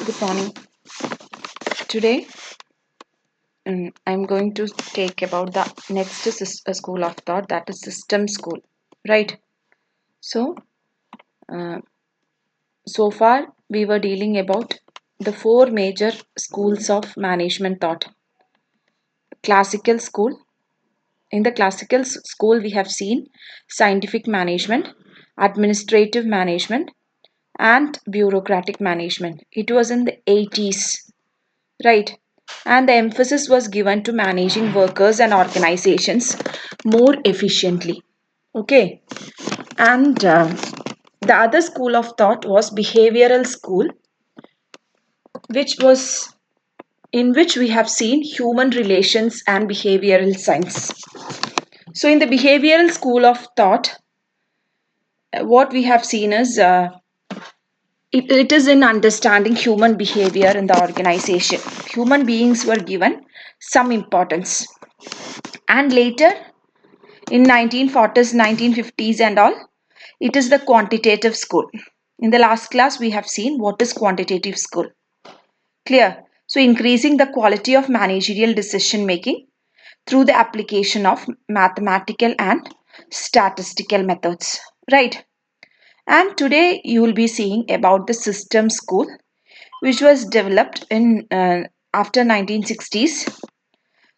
Good morning. Today, I'm going to take about the next school of thought, that is system school, right? So, uh, so far we were dealing about the four major schools of management thought. Classical school. In the classical school, we have seen scientific management, administrative management, and bureaucratic management. It was in the 80s. Right. And the emphasis was given to managing workers and organizations more efficiently. Okay. And the other school of thought was behavioral school, which was in which we have seen human relations and behavioral science. So, in the behavioral school of thought, what we have seen is it is in understanding human behavior in the organization. Human beings were given some importance. And later, in 1940s, 1950s and all, it is the quantitative school. In the last class, we have seen what is quantitative school. Clear? So, increasing the quality of managerial decision making through the application of mathematical and statistical methods. Right? And today you will be seeing about the system school, which was developed in after 1960s.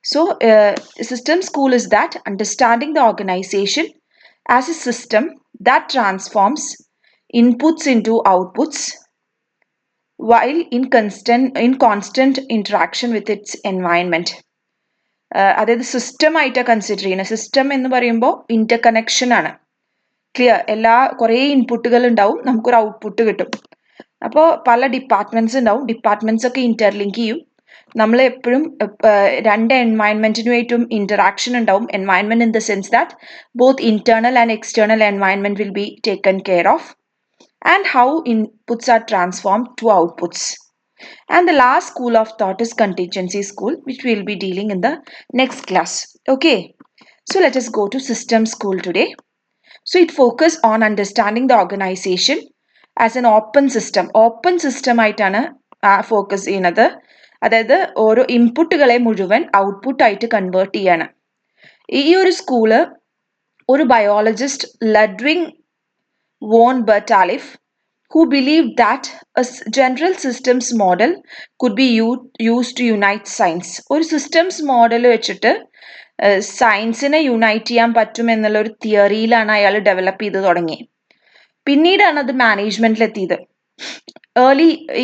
So, system school is that understanding the organization as a system that transforms inputs into outputs while in constant interaction with its environment. അതായത് system ആയിട്ടാണ് consider ചെയ്യുന്നത്. System എന്ന് പറയുമ്പോൾ Inter connection ആണ്. Clear? കുറേ ഇൻപുട്ടുകൾ ഉണ്ടാവും, നമുക്കൊരു ഔട്ട്പുട്ട് കിട്ടും. അപ്പോൾ പല ഡിപ്പാർട്ട്മെന്റ്സ് ഉണ്ടാവും, ഡിപ്പാർട്ട്മെന്റ്സ് ഒക്കെ ഇന്റർലിങ്ക് ചെയ്യും. നമ്മൾ എപ്പോഴും രണ്ട് എൻവയൺമെന്റിനുമായിട്ടും ഇന്ററാക്ഷൻ ഉണ്ടാവും. Environment in the sense that both internal and external environment will be taken care of, and how inputs are transformed to outputs. And the last school of thought is contingency school, which we will be dealing in the next class. Okay, so let us go to system school today. So it focuses on understanding the organization as an open system. Open system ആയിട്ടാണ് focus ചെയ്യുന്നത്. അതായത് ഓരോ ഇൻപുട്ടുകളെ മുഴുവൻ output ആയിട്ട് convert ചെയ്യാണ്. ഈ ഒരു school ഒരു biologist Ludwig von Bertalanffy, who believed that a general systems model could be used to unite science. ഒരു സിസ്റ്റംസ് മോഡൽ വെച്ചിട്ട് സയൻസിനെ യുണൈറ്റ് ചെയ്യാൻ പറ്റും എന്നുള്ള ഒരു തിയറിയിലാണ് അയാൾ ഡെവലപ്പ് ചെയ്ത് തുടങ്ങിയത്. പിന്നീടാണ് അത് മാനേജ്മെന്റിലെത്തിയത്.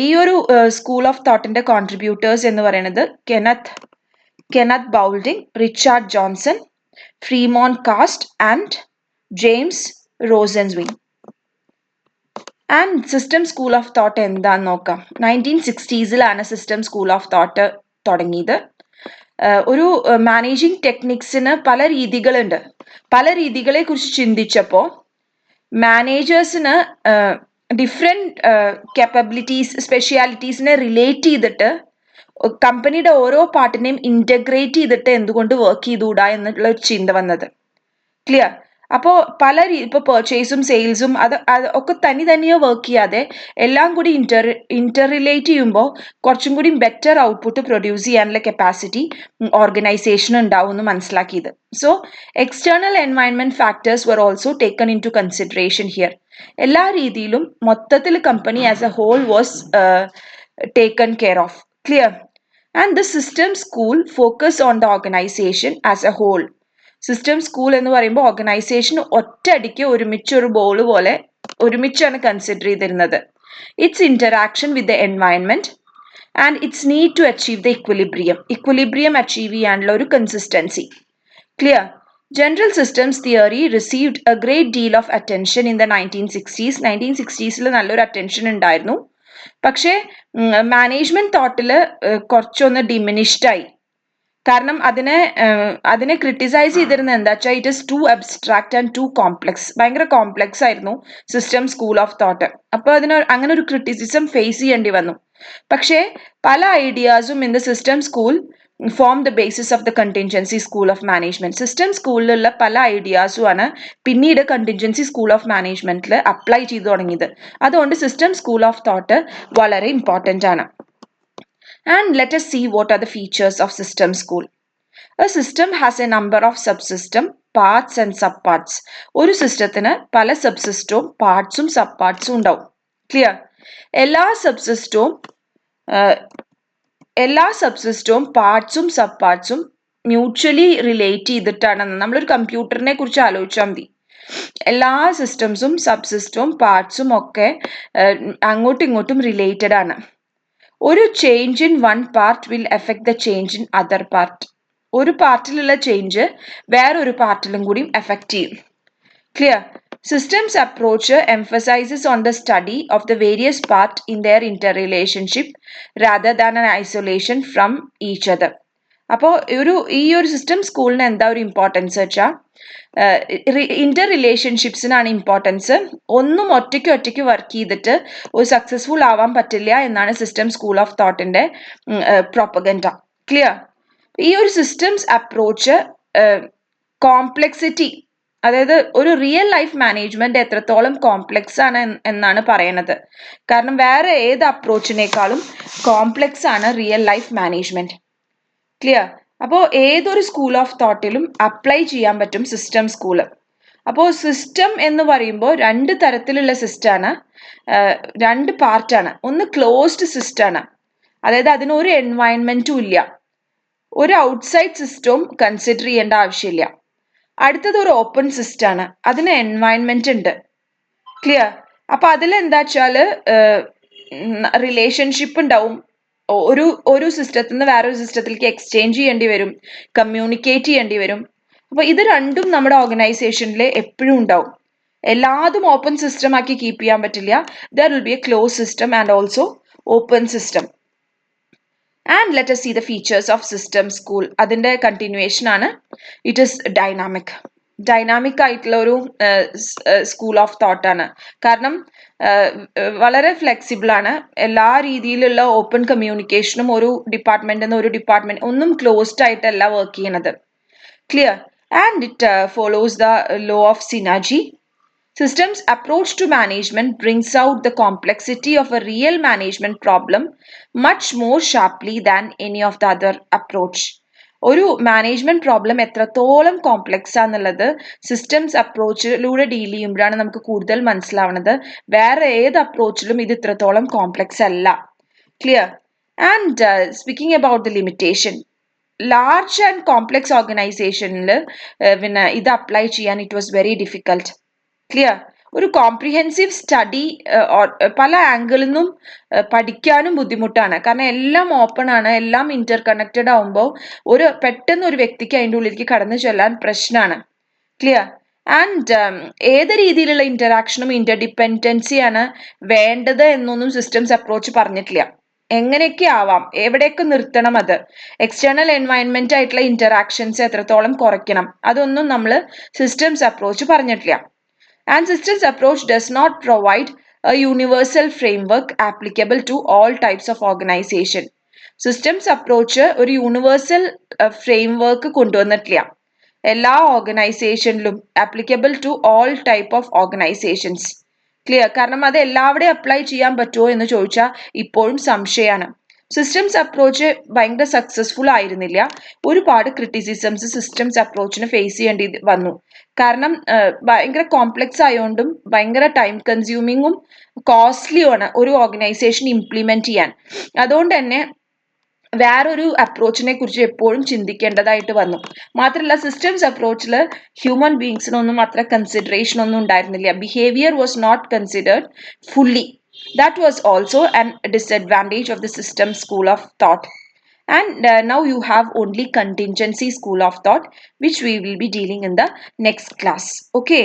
ഈ ഒരു സ്കൂൾ ഓഫ് തോട്ടിന്റെ കോൺട്രിബ്യൂട്ടേഴ്സ് എന്ന് പറയുന്നത് Kenneth Boulding, Richard Johnson, Fremont Kast and James Rosenzweig. And system school of thought എന്താന്ന് നോക്കാം. 1960s system school of thought തുടങ്ങിയത്. ഒരു മാനേജിങ് ടെക്നിക്സിന് പല രീതികളുണ്ട്. പല രീതികളെ കുറിച്ച് ചിന്തിച്ചപ്പോൾ മാനേജേഴ്സിന് ഡിഫറെൻറ്റ് കേപ്പബിലിറ്റീസ്, സ്പെഷ്യാലിറ്റീസിനെ റിലേറ്റ് ചെയ്തിട്ട് കമ്പനിയുടെ ഓരോ പാർട്ടിനെയും ഇൻറ്റഗ്രേറ്റ് ചെയ്തിട്ട് എന്തുകൊണ്ട് വർക്ക് ചെയ്തുകൂടാ എന്നുള്ള ഒരു ചിന്ത വന്നത്. ക്ലിയർ? അപ്പോൾ ഇപ്പോൾ പെർച്ചേസും സെയിൽസും അത് ഒക്കെ തനിയെ വർക്ക് ചെയ്യാതെ എല്ലാം കൂടി ഇന്റർ റിലേറ്റ് ചെയ്യുമ്പോൾ കുറച്ചും കൂടി ബെറ്റർ ഔട്ട്പുട്ട് പ്രൊഡ്യൂസ് ചെയ്യാനുള്ള കപ്പാസിറ്റി ഓർഗനൈസേഷൻ ഉണ്ടാവും എന്ന് മനസ്സിലാക്കിയത്. So external environment factors were also taken into consideration here. എല്ലാ രീതിയിലും മൊത്തത്തിൽ company as a whole was taken care of. Clear? And the system school focus on the organisation as a whole. System school എന്ന് പറയുമ്പോൾ organisation ഒറ്റയടിക്ക് ഒരുമിച്ചൊരു ball പോലെ ഒരുമിച്ചാണ് consider ചെയ്തിരുന്നത്. Its interaction with the environment and its need to achieve the equilibrium achieve ചെയ്യാനുള്ള ഒരു consistency. Clear? General systems theory received a great deal of attention in the 1960s. 1960s നല്ലൊരു attention ഉണ്ടായിരുന്നു. പക്ഷേ management തോട്ടിൽ കുറച്ചൊന്ന് ഡിമിനിഷ്ഡായി. കാരണം അതിനെ ക്രിട്ടിസൈസ് ചെയ്തിരുന്നത് എന്താ വെച്ചാൽ it is too abstract and too complex. ഭയങ്കര കോംപ്ലക്സ് ആയിരുന്നു സിസ്റ്റം സ്കൂൾ ഓഫ് തോട്ട്. അപ്പോൾ അങ്ങനെ ഒരു ക്രിറ്റിസിസം ഫേസ് ചെയ്യേണ്ടി വന്നു. പക്ഷേ പല ഐഡിയാസും in the system school form the basis of the contingency school of management. System സ്കൂളിലുള്ള പല ഐഡിയാസുമാണ് പിന്നീട് കണ്ടിൻജൻസി സ്കൂൾ ഓഫ് മാനേജ്മെന്റിൽ അപ്ലൈ ചെയ്തു തുടങ്ങിയത്. അതുകൊണ്ട് സിസ്റ്റം സ്കൂൾ ഓഫ് തോട്ട് വളരെ ഇമ്പോർട്ടൻ്റ് ആണ്. And let us see what are the features of system school. A system has a number of subsystem, parts and subparts. ഒരു സിസ്റ്റത്തിന് പല സബ്സിസ്റ്റവും പാർട്സും സബ് പാർട്സും ഉണ്ടാവും. ക്ലിയർ? എല്ലാ സബ്സിസ്റ്റവും പാർട്സും സബ് പാർട്സും മ്യൂച്വലി റിലേറ്റ് ചെയ്തിട്ടാണ്. നമ്മളൊരു കമ്പ്യൂട്ടറിനെ കുറിച്ച് ആലോചിച്ചാൽ മതി. എല്ലാ സിസ്റ്റംസും സബ്സിസ്റ്റവും പാർട്സും ഒക്കെ അങ്ങോട്ടും ഇങ്ങോട്ടും റിലേറ്റഡ് ആണ്. ഒരു change in one part will effect the change in other part. ഒരു പാർട്ടിലുള്ള ചേഞ്ച് വേറൊരു പാർട്ടിലും കൂടി എഫക്റ്റ് ചെയ്യും. Clear? Systems approach emphasizes on the study of the various parts in their interrelationship rather than an isolation from each other. അപ്പോൾ ഈ ഒരു system സ്കൂളിന് എന്താ ഒരു ഇമ്പോർട്ടൻസ് വെച്ചാൽ ഇന്റർ റിലേഷൻഷിപ്സിനാണ് ഇമ്പോർട്ടൻസ്. ഒന്നും ഒറ്റയ്ക്ക് വർക്ക് ചെയ്തിട്ട് ഒരു സക്സസ്ഫുൾ ആവാൻ പറ്റില്ല എന്നാണ് സിസ്റ്റം സ്കൂൾ ഓഫ് തോട്ടിന്റെ പ്രൊപ്പഗൻഡ. ക്ലിയർ? ഈ ഒരു സിസ്റ്റംസ് അപ്രോച്ച് കോംപ്ലക്സിറ്റി, അതായത് ഒരു റിയൽ ലൈഫ് മാനേജ്മെന്റ് എത്രത്തോളം കോംപ്ലക്സ് ആണ് എന്നാണ് പറയണത്. കാരണം വേറെ ഏത് അപ്രോച്ചിനേക്കാളും കോംപ്ലക്സ് ആണ് റിയൽ ലൈഫ് മാനേജ്മെന്റ്. ക്ലിയർ? അപ്പോൾ ഏതൊരു സ്കൂൾ ഓഫ് തോട്ടിലും അപ്ലൈ ചെയ്യാൻ പറ്റും സിസ്റ്റം സ്കൂള്. അപ്പോൾ സിസ്റ്റം എന്ന് പറയുമ്പോൾ രണ്ട് തരത്തിലുള്ള സിസ്റ്റമാണ്, രണ്ട് പാർട്ടാണ്. ഒന്ന് ക്ലോസ്ഡ് സിസ്റ്റമാണ്, അതായത് അതിനൊരു എൻവയൺമെന്റും ഇല്ല, ഒരു ഔട്ട്സൈഡ് സിസ്റ്റവും കൺസിഡർ ചെയ്യേണ്ട ആവശ്യമില്ല. അടുത്തത് ഒരു ഓപ്പൺ സിസ്റ്റമാണ്, അതിന് എൻവയൺമെന്റ് ഉണ്ട്. ക്ലിയർ? അപ്പൊ അതിലെന്താ വെച്ചാല് റിലേഷൻഷിപ്പ് ഉണ്ടാവും. ഒരു സിസ്റ്റത്തിൽ നിന്ന് വേറൊരു സിസ്റ്റത്തിലേക്ക് എക്സ്ചേഞ്ച് ചെയ്യേണ്ടി വരും, കമ്മ്യൂണിക്കേറ്റ് ചെയ്യേണ്ടി വരും. അപ്പൊ ഇത് രണ്ടും നമ്മുടെ ഓർഗനൈസേഷനിൽ എപ്പോഴും ഉണ്ടാവും. എല്ലാതും ഓപ്പൺ സിസ്റ്റം ആക്കി കീപ്പ് ചെയ്യാൻ പറ്റില്ല. There will be A close system and also open system. And let us see the features of system school. അതിന്റെ കണ്ടിന്യൂവേഷൻ ആണ്. ഇറ്റ് ഈസ് ഡൈനാമിക് ആയിട്ടുള്ള ഒരു സ്കൂൾ ഓഫ് തോട്ട് ആണ്. കാരണം വളരെ ഫ്ലെക്സിബിൾ ആണ്. എല്ലാ രീതിയിലുള്ള ഓപ്പൺ കമ്മ്യൂണിക്കേഷനും ഒരു ഡിപ്പാർട്ട്മെന്റിൽ നിന്ന് ഒരു ഡിപ്പാർട്ട്മെന്റ് ഒന്നും ക്ലോസ്ഡ് ആയിട്ടല്ല വർക്ക് ചെയ്യണത്. Clear? And it follows the law of synergy. Systems approach to management brings out the complexity of a real management problem much more sharply than any of the other approach. ഒരു management problem എത്രത്തോളം complex ആണെന്നുള്ളത് systems അപ്രോച്ചിലൂടെ deal ചെയ്യുമ്പോഴാണ് നമുക്ക് കൂടുതൽ മനസ്സിലാവുന്നത്. വേറെ ഏത് അപ്രോച്ചിലും ഇത് ഇത്രത്തോളം കോംപ്ലക്സ് അല്ല. Clear? And speaking about the limitation, large and complex ഓർഗനൈസേഷനിൽ പിന്നെ ഇത് അപ്ലൈ ചെയ്യാൻ it was very difficult. Clear? ഒരു കോംപ്രിഹെൻസീവ് സ്റ്റഡി പല ആംഗിളിൽ നിന്നും പഠിക്കാനും ബുദ്ധിമുട്ടാണ്. കാരണം എല്ലാം ഓപ്പൺ ആണ്, എല്ലാം ഇന്റർ കണക്റ്റഡ് ആവുമ്പോൾ പെട്ടെന്ന് ഒരു വ്യക്തിക്ക് അതിൻ്റെ ഉള്ളിലേക്ക് കടന്നു ചെല്ലാൻ പ്രശ്നമാണ്. ക്ലിയർ? ആൻഡ് ഏത് രീതിയിലുള്ള ഇന്ററാക്ഷനും ഇന്റർഡിപെൻഡൻസിയാണ് വേണ്ടത് എന്നൊന്നും സിസ്റ്റംസ് അപ്രോച്ച് പറഞ്ഞിട്ടില്ല. എങ്ങനെയൊക്കെ ആവാം, എവിടെയൊക്കെ നിർത്തണം, അത് എക്സ്റ്റേണൽ എൻവയൺമെന്റ് ആയിട്ടുള്ള ഇന്ററാക്ഷൻസ് എത്രത്തോളം കുറയ്ക്കണം, അതൊന്നും നമ്മൾ സിസ്റ്റംസ് അപ്രോച്ച് പറഞ്ഞിട്ടില്ല. And systems approach does not provide a universal framework applicable to all types of organization. Systems approach ഒരു യൂണിവേഴ്സൽ ഫ്രെയിംവർക്ക് കൊണ്ടുവന്നിട്ടില്ല എല്ലാ ഓർഗനൈസേഷനിലും applicable to all type of organizations. Clear? കാരണം അത് എല്ലാവിടെയും അപ്ലൈ ചെയ്യാൻ പറ്റുമോ എന്ന് ചോദിച്ചാൽ ഇപ്പോഴും സംശയമാണ്. സിസ്റ്റംസ് അപ്രോച്ച് ഭയങ്കര സക്സസ്ഫുൾ ആയിരുന്നില്ല. ഒരുപാട് ക്രിറ്റിസിസംസ് സിസ്റ്റംസ് അപ്രോച്ചിന് ഫേസ് ചെയ്യേണ്ടി വന്നു. കാരണം ഭയങ്കര കോംപ്ലക്സ് ആയതുകൊണ്ടും ഭയങ്കര ടൈം കൺസ്യൂമിങ്ങും കോസ്റ്റ്ലിയുമാണ് ഒരു ഓർഗനൈസേഷൻ ഇംപ്ലിമെന്റ് ചെയ്യാൻ. അതുകൊണ്ട് തന്നെ വേറൊരു അപ്രോച്ചിനെ കുറിച്ച് എപ്പോഴും ചിന്തിക്കേണ്ടതായിട്ട് വന്നു. മാത്രമല്ല സിസ്റ്റംസ് അപ്രോച്ചിൽ ഹ്യൂമൻ ബീങ്സിനൊന്നും അത്ര കൺസിഡറേഷൻ ഒന്നും ഉണ്ടായിരുന്നില്ല. Behaviour was not considered fully. That was also a disadvantage of the system school of thought. And now you have only contingency school of thought, which we will be dealing in the next class. Okay.